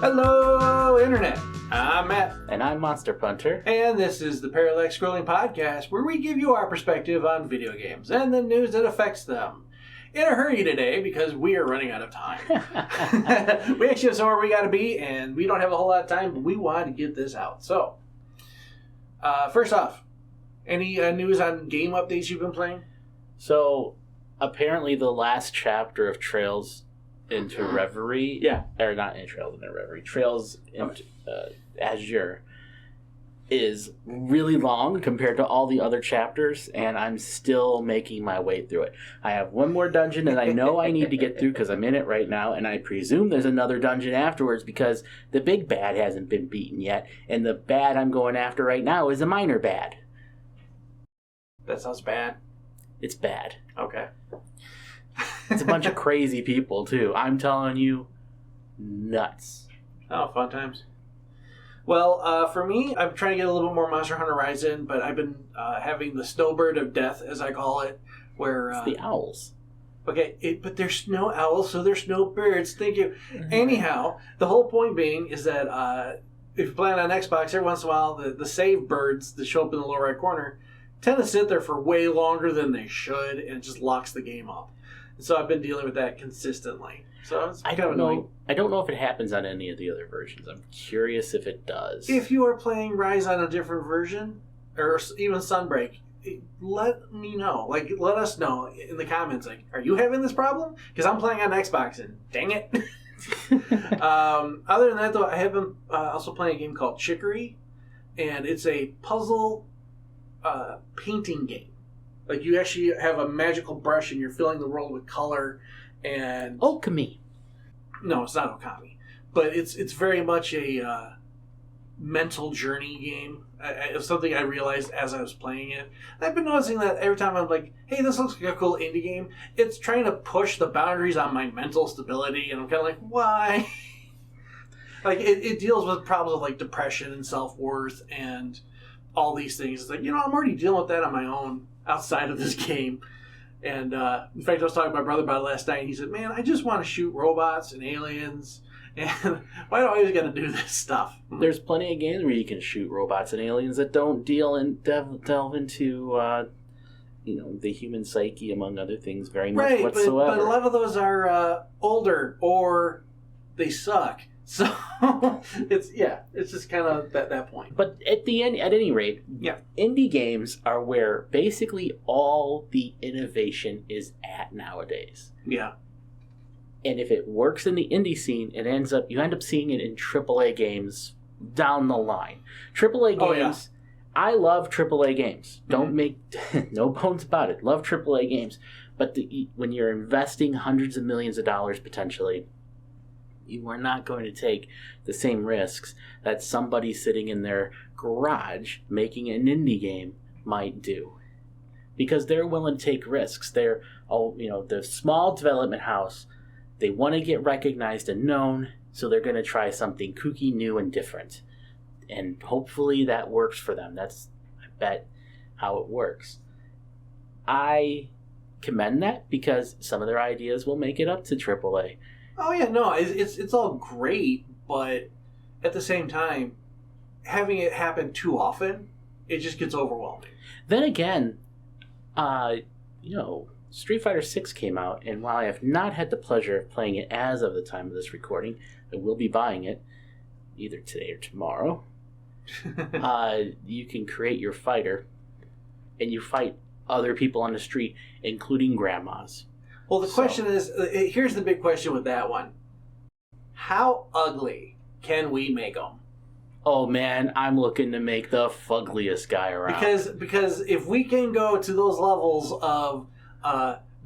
Hello, Internet. I'm Matt. And I'm Monster Punter. And this is the Parallax Scrolling Podcast, where we give you our perspective on video games and the news that affects them. In a hurry today, because we are running out of time. We actually have somewhere we got to be, and we don't have a whole lot of time, but we wanted to get this out. So, first off, any news on game updates you've been playing? So, apparently the last chapter of Trails into Reverie... Yeah. Or not in Trails into Reverie. Trails into Azure is really long compared to all the other chapters, and I'm still making my way through it. I have one more dungeon that I know I need to get through because I'm in it right now, and I presume there's another dungeon afterwards because the big bad hasn't been beaten yet, and the bad I'm going after right now is a minor bad. That sounds bad. It's bad. Okay. It's a bunch of crazy people, too. I'm telling you, nuts. Oh, fun times. Well, for me, I'm trying to get a little bit more Monster Hunter Rise in, but I've been having the snowbird of death, as I call it, where... It's the owls. Okay, but there's snow owls, so there's snow birds. Thank you. Anyhow, the whole point being is that if you're playing on Xbox, every once in a while, the save birds that show up in the lower right corner tend to sit there for way longer than they should, and it just locks the game up. So I've been dealing with that consistently. So it's I don't know if it happens on any of the other versions. I'm curious if it does. If you are playing Rise on a different version, or even Sunbreak, let me know. Like, let us know in the comments. Like, are you having this problem? Because I'm playing on Xbox, and dang it. Other than that, though, I have been also playing a game called Chicory, and it's a puzzle painting game. Like, you actually have a magical brush, and you're filling the world with color. And Okami. No, it's not Okami, but it's very much a mental journey game. It's something I realized as I was playing it. And I've been noticing that every time I'm like, hey, this looks like a cool indie game, it's trying to push the boundaries on my mental stability, and I'm kind of like, why? Like, it deals with problems of, like, depression and self-worth and all these things. It's like, I'm already dealing with that on my own outside of this game. And in fact, I was talking to my brother about it last night, and he said, man, I just want to shoot robots and aliens, and why do I always got to do this stuff? There's plenty of games where you can shoot robots and aliens that don't delve into the human psyche, among other things, very much whatsoever. But a lot of those are older, or they suck. So it's just kind of that point. But at the end, at any rate, yeah, indie games are where basically all the innovation is at nowadays. Yeah. And if it works in the indie scene, you end up seeing it in AAA games down the line. AAA games, oh, yeah. I love AAA games. Don't make no bones about it. Love AAA games. But when you're investing hundreds of millions of dollars potentially, you are not going to take the same risks that somebody sitting in their garage making an indie game might do. Because they're willing to take risks. They're, the small development house, they want to get recognized and known, so they're going to try something kooky, new, and different. And hopefully that works for them. That's, I bet, how it works. I commend that because some of their ideas will make it up to AAA. Oh yeah, no, it's all great, but at the same time, having it happen too often, it just gets overwhelming. Then again, Street Fighter 6 came out, and while I have not had the pleasure of playing it as of the time of this recording, I will be buying it either today or tomorrow. You can create your fighter, and you fight other people on the street, including grandmas. Well, the question is, here's the big question with that one. How ugly can we make them? Oh, man, I'm looking to make the fuggliest guy around. Because if we can go to those levels of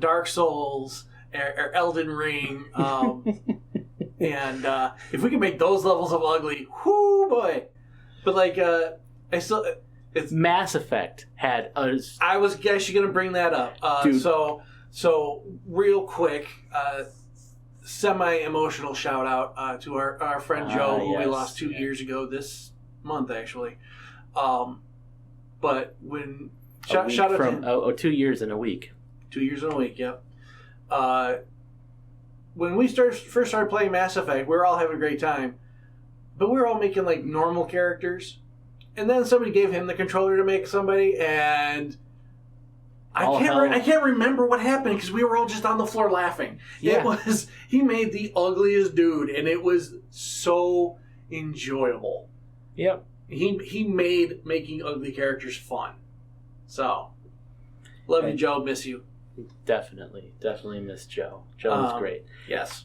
Dark Souls or Elden Ring, and if we can make those levels of ugly, whoo boy. But like, it's Mass Effect had a... I was actually going to bring that up. Dude. So real quick, semi-emotional shout out to our friend Joe, who we lost 2 years ago this month, actually. But when shout out to him. 2 years in a week. 2 years in a week, yep. When we first started playing Mass Effect, we were all having a great time. but we were all making like normal characters, and then somebody gave him the controller to make somebody, and I can't remember what happened because we were all just on the floor laughing. Yeah. He made the ugliest dude, and it was so enjoyable. Yep. He made making ugly characters fun. So, love you, Joe. Miss you. Definitely miss Joe. Joe was great. Yes.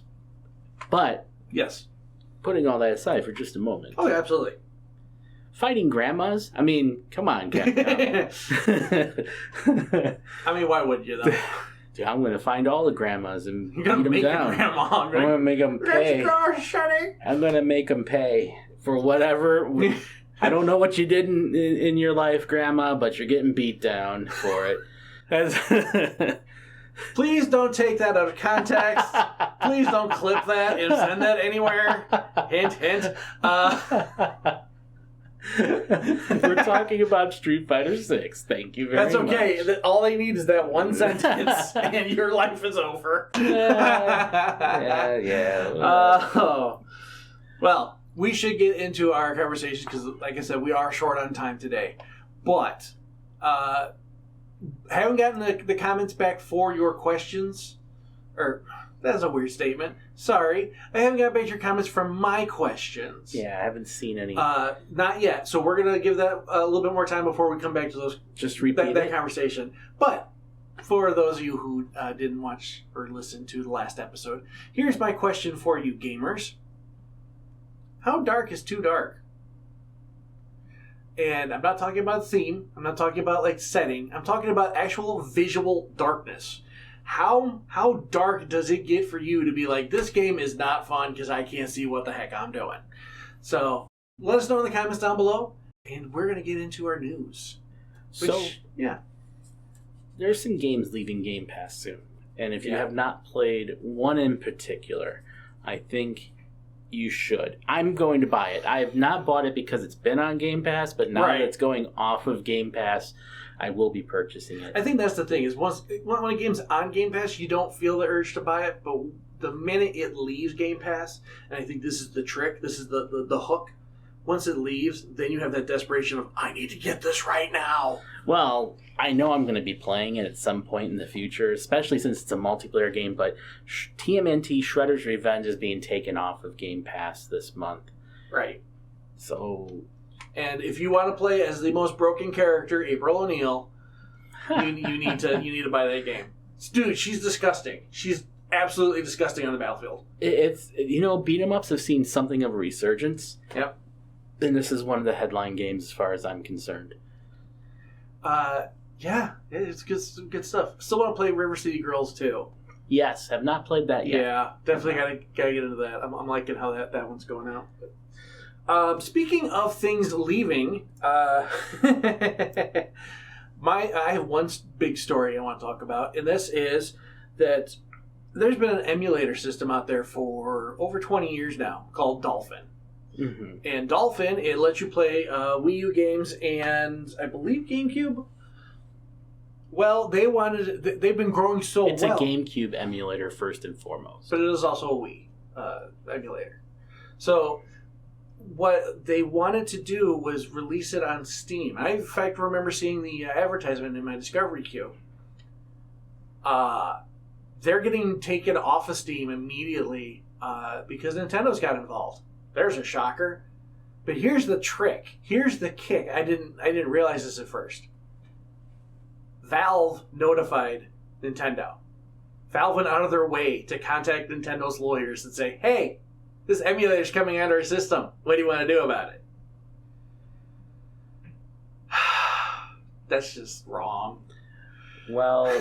But yes, putting all that aside for just a moment. Oh, yeah, absolutely. Fighting grandmas? I mean, come on, Capcom. I mean, why wouldn't you, though? Dude, I'm going to find all the grandmas and beat them down. Grandma, right? I'm going to make them pay. I'm going to make them pay for whatever. I don't know what you did in your life, Grandma, but you're getting beat down for it. Please don't take that out of context. Please don't clip that and send that anywhere. Hint, hint. We're talking about Street Fighter 6. Thank you very much. That's okay. All they need is that one sentence, and your life is over. Well, we should get into our conversation because, like I said, we are short on time today. But haven't gotten the comments back for your questions. Or, that's a weird statement. Sorry. I haven't got back your comments from my questions. Yeah, I haven't seen any. Not yet. So we're going to give that a little bit more time before we come back to those. Just repeat that conversation. But for those of you who didn't watch or listen to the last episode, here's my question for you, gamers. How dark is too dark? And I'm not talking about theme. I'm not talking about like setting. I'm talking about actual visual darkness. How dark does it get for you to be like, this game is not fun because I can't see what the heck I'm doing? So let us know in the comments down below, and we're going to get into our news. There's some games leaving Game Pass soon. And if you have not played one in particular, I think you should. I'm going to buy it. I have not bought it because it's been on Game Pass, but now that it's going off of Game Pass, I will be purchasing it. I think that's the thing, is when a game's on Game Pass, you don't feel the urge to buy it, but the minute it leaves Game Pass, and I think this is the trick, this is the hook, once it leaves, then you have that desperation of, I need to get this right now. Well, I know I'm going to be playing it at some point in the future, especially since it's a multiplayer game, but TMNT Shredder's Revenge is being taken off of Game Pass this month. Right. So... And if you want to play as the most broken character, April O'Neil, you need to buy that game. Dude, she's disgusting. She's absolutely disgusting on the battlefield. It's beat 'em ups have seen something of a resurgence. Yep. And this is one of the headline games as far as I'm concerned. Yeah, it's good stuff. Still want to play River City Girls too. Yes, have not played that yet. Yeah, definitely gotta get into that. I'm liking how that one's going out. Speaking of things leaving, I have one big story I want to talk about, and this is that there's been an emulator system out there for over 20 years now called Dolphin. Mm-hmm. And Dolphin, it lets you play Wii U games and I believe GameCube. Well, they've been growing so well. It's a GameCube emulator first and foremost. But it is also a Wii emulator. So what they wanted to do was release it on Steam. I, in fact, remember seeing the advertisement in my Discovery queue. They're getting taken off of Steam immediately because Nintendo's got involved. There's a shocker. But here's the trick. Here's the kick. I didn't realize this at first. Valve notified Nintendo. Valve went out of their way to contact Nintendo's lawyers and say, hey, this emulator's coming out of our system. What do you want to do about it? That's just wrong. Well,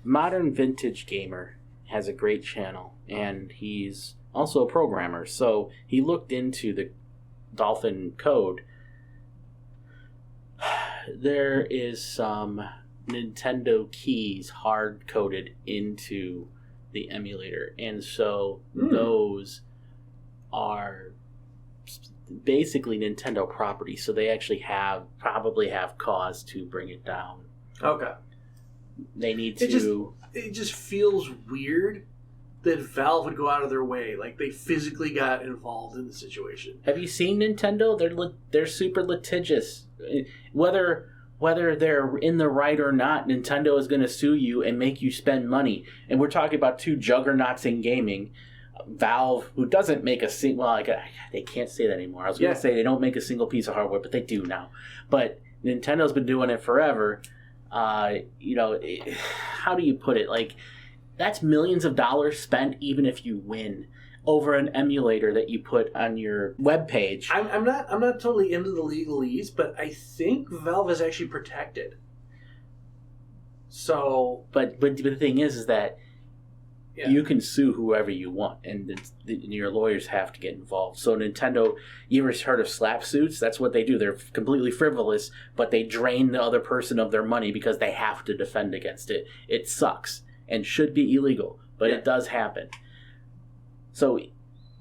Modern Vintage Gamer has a great channel, and he's also a programmer. So he looked into the Dolphin code. There is some Nintendo keys hard-coded into the emulator, and so those are basically Nintendo property, so they actually probably have cause to bring it down. Okay. They need to... It just feels weird that Valve would go out of their way, like they physically got involved in the situation. Have you seen Nintendo? They're super litigious. Whether they're in the right or not, Nintendo is going to sue you and make you spend money. And we're talking about two juggernauts in gaming. Valve, who doesn't make they can't say that anymore. I was going to say they don't make a single piece of hardware, but they do now. But Nintendo's been doing it forever. How do you put it? Like, that's millions of dollars spent even if you win over an emulator that you put on your webpage. I'm not totally into the legalese, but I think Valve is actually protected. So, but the thing is that you can sue whoever you want, and your lawyers have to get involved. So Nintendo, you ever heard of slap suits? That's what they do. They're completely frivolous, but they drain the other person of their money because they have to defend against it. It sucks and should be illegal, but it does happen. So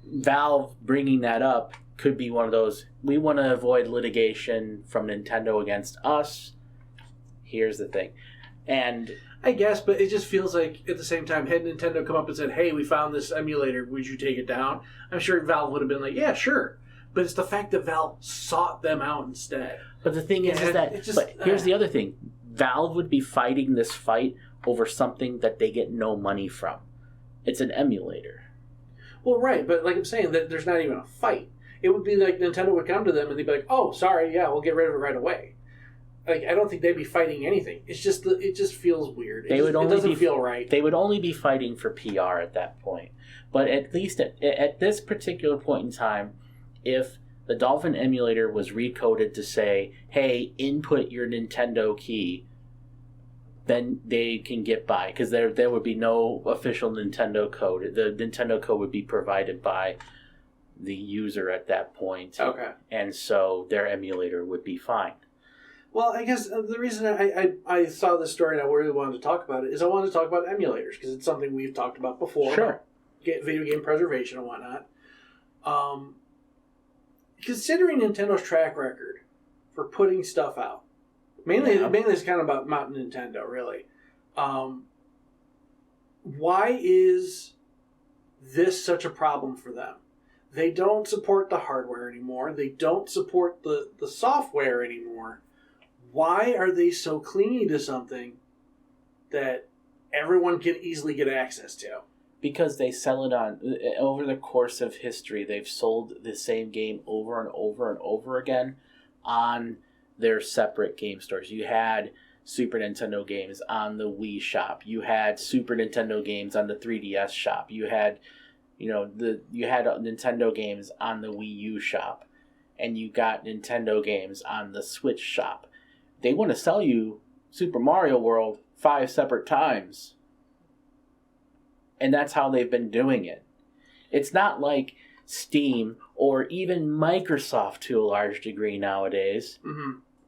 Valve bringing that up could be one of those, we want to avoid litigation from Nintendo against us. Here's the thing. And I guess, but it just feels like at the same time, had Nintendo come up and said, hey, we found this emulator, would you take it down? I'm sure Valve would have been like, yeah, sure. But it's the fact that Valve sought them out instead. But the thing is here's the other thing. Valve would be fighting this fight over something that they get no money from. It's an emulator. Well, right, but like I'm saying, that there's not even a fight. It would be like Nintendo would come to them and they'd be like, oh, sorry, yeah, we'll get rid of it right away. Like, I don't think they'd be fighting anything. It's just it just feels weird. It doesn't feel right. They would only be fighting for PR at that point. But at least at this particular point in time, if the Dolphin emulator was recoded to say, hey, input your Nintendo key, then they can get by. Because there would be no official Nintendo code. The Nintendo code would be provided by the user at that point. Okay. And so their emulator would be fine. Well, I guess the reason I saw this story and I really wanted to talk about it is I wanted to talk about emulators because it's something we've talked about before. Sure. Video game preservation and whatnot. Considering Nintendo's track record for putting stuff out, mainly it's kind of about Mountain Nintendo, really. Why is this such a problem for them? They don't support the hardware anymore. They don't support the software anymore. Why are they so clingy to something that everyone can easily get access to? Because they sell it on, over the course of history, they've sold the same game over and over and over again on their separate game stores. You had Super Nintendo games on the Wii shop. You had Super Nintendo games on the 3DS shop. You had, Nintendo games on the Wii U shop. And you got Nintendo games on the Switch shop. They want to sell you Super Mario World 5 separate times. And that's how they've been doing it. It's not like Steam or even Microsoft to a large degree nowadays,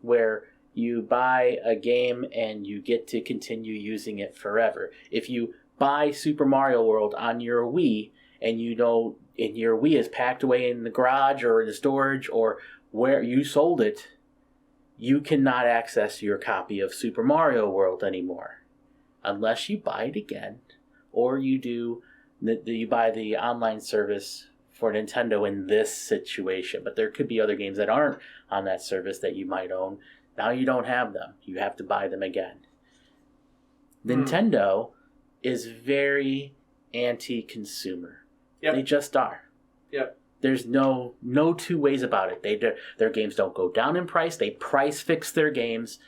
where you buy a game and you get to continue using it forever. If you buy Super Mario World on your Wii and and your Wii is packed away in the garage or in the storage or where you sold it, you cannot access your copy of Super Mario World anymore unless you buy it again or you buy the online service for Nintendo in this situation. But there could be other games that aren't on that service that you might own. Now you don't have them. You have to buy them again. Nintendo is very anti-consumer. Yep. They just are. Yep. There's no two ways about it. Their games don't go down in price. They price fix their games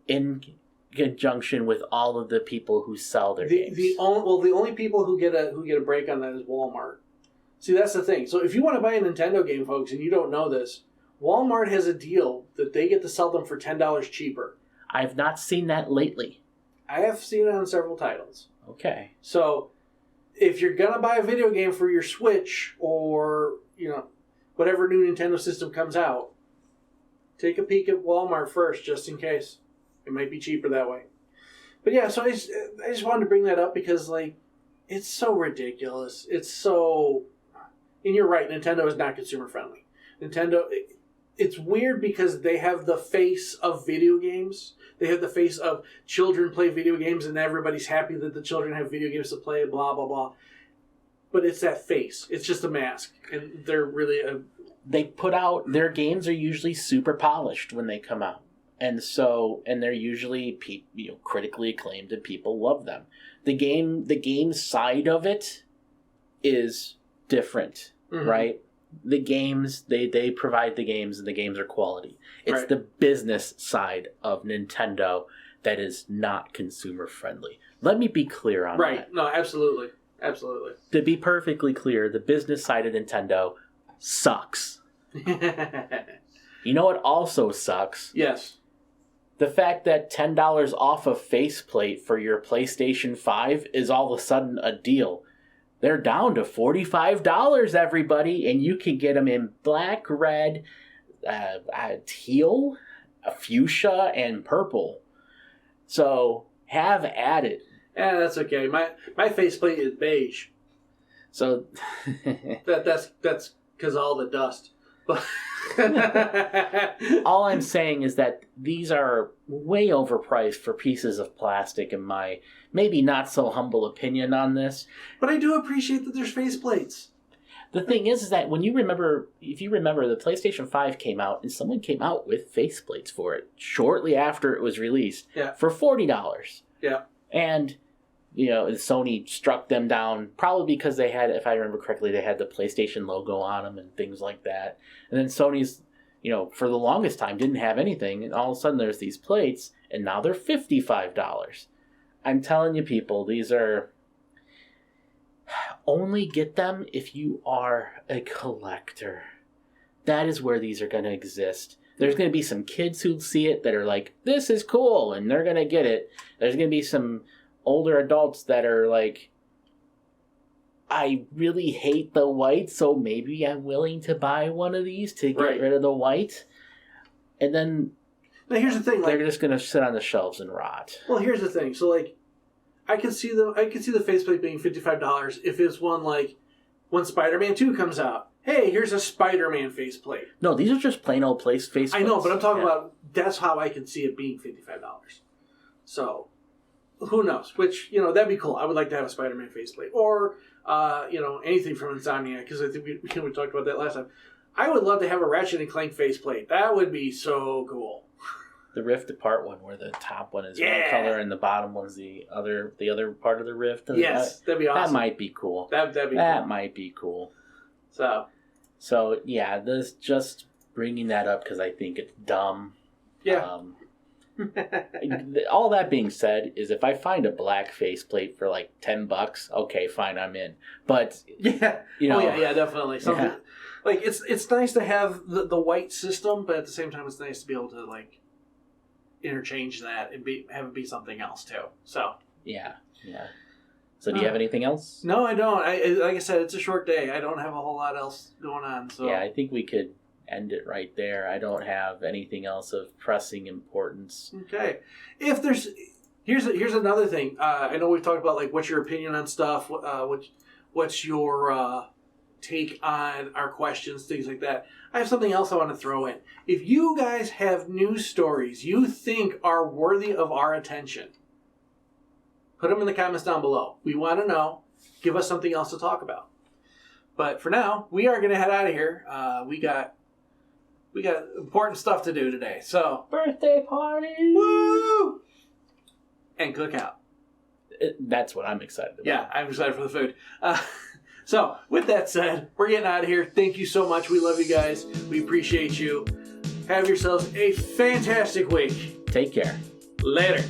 in conjunction with all of the people who sell their games. The only people who get a break on that is Walmart. See, that's the thing. So if you want to buy a Nintendo game, folks, and you don't know this, Walmart has a deal that they get to sell them for $10 cheaper. I've not seen that lately. I have seen it on several titles. Okay. So if you're going to buy a video game for your Switch or, whatever new Nintendo system comes out, take a peek at Walmart first, just in case. It might be cheaper that way. But yeah, so I just wanted to bring that up because, it's so ridiculous. It's so... And you're right, Nintendo is not consumer friendly. Nintendo... It's weird because they have the face of video games. They have the face of children play video games and everybody's happy that the children have video games to play, blah, blah, blah. but it's that face. It's just a mask, and they're really they put out their games are usually super polished when they come out, and they're usually critically acclaimed and people love them. The game side of it is different, right? The games they provide the games and the games are quality. It's the business side of Nintendo that is not consumer friendly. Let me be clear on that. Right. No, absolutely. Absolutely. To be perfectly clear, the business side of Nintendo sucks. You know what also sucks? Yes. The fact that $10 off a faceplate for your PlayStation 5 is all of a sudden a deal. They're down to $45, everybody, and you can get them in black, red, teal, fuchsia, and purple. So have at it. Yeah, that's okay. My faceplate is beige. So that's because all the dust. All I'm saying is that these are way overpriced for pieces of plastic, in my maybe not so humble opinion on this. But I do appreciate that there's faceplates. The thing is that if you remember, the PlayStation 5 came out, and someone came out with faceplates for it shortly after it was released for $40. Yeah. And, Sony struck them down, probably because they had, if I remember correctly, they had the PlayStation logo on them and things like that. And then Sony's, for the longest time didn't have anything, and all of a sudden there's these plates, and now they're $55. I'm telling you, people, these are... Only get them if you are a collector. That is where these are going to exist. There's going to be some kids who see it that are like, this is cool, and they're going to get it. There's going to be some older adults that are like, I really hate the white, so maybe I'm willing to buy one of these to get rid of the white. And then now here's the thing, they're just going to sit on the shelves and rot. Well, here's the thing. So I could see the faceplate being $55 if it's one like when Spider-Man 2 comes out. Hey, here's a Spider-Man faceplate. No, these are just plain old faceplates. I know, but I'm talking about that's how I can see it being $55. So who knows? Which, that'd be cool. I would like to have a Spider-Man faceplate. Or, anything from Insomniac, because I think we talked about that last time. I would love to have a Ratchet and Clank faceplate. That would be so cool. The Rift Apart one, where the top one is one color and the bottom one's the other part of the Rift. Yes, that'd be awesome. That might be cool. That might be cool. So yeah, this just bringing that up because I think it's dumb. Yeah. All that being said, is if I find a black faceplate for like $10, okay, fine, I'm in. But definitely. Something like it's nice to have the white system, but at the same time, it's nice to be able to like interchange that and have it be something else too. So yeah. So do you have anything else? No, I don't. Like I said, it's a short day. I don't have a whole lot else going on. So yeah, I think we could end it right there. I don't have anything else of pressing importance. Okay. If there's here's another thing. I know we've talked about like what's your opinion on stuff. What's your take on our questions, things like that. I have something else I want to throw in. If you guys have news stories you think are worthy of our attention, put them in the comments down below. We want to know. Give us something else to talk about. But for now, we are going to head out of here. We got important stuff to do today. So birthday party, woo, and cookout. That's what I'm excited about. Yeah, I'm excited for the food. So with that said, we're getting out of here. Thank you so much. We love you guys. We appreciate you. Have yourselves a fantastic week. Take care. Later.